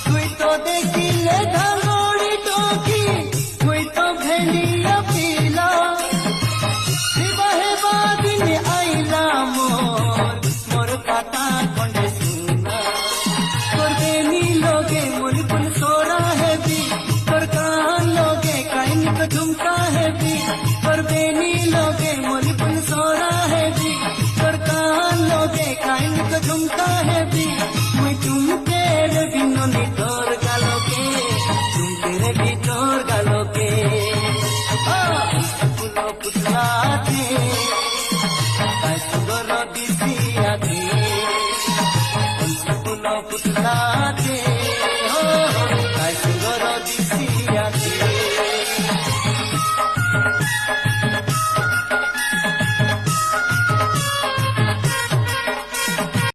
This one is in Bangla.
তুই তো দেখিলে ধাঙ্গড়ি টকি, তুই তো ভেলিয়া পিলা, বিবাহে বাদিনে আইলা মোর কাটা খন্ডে সুনা। তোর বেনি লোগে মুলকুল সোরা হেবি, তোর কান লোগে কাইনিক ঝুমকা হেবি, তোর বেনি লোগে মুলকুল সোরা হেবি, তোর কান লোগে কাইনিক ঝুমকা হেবি। মুই চুমকের বিননি তোর গালকে, চুমকের ভিতর গালকে, পুতলা পুতলা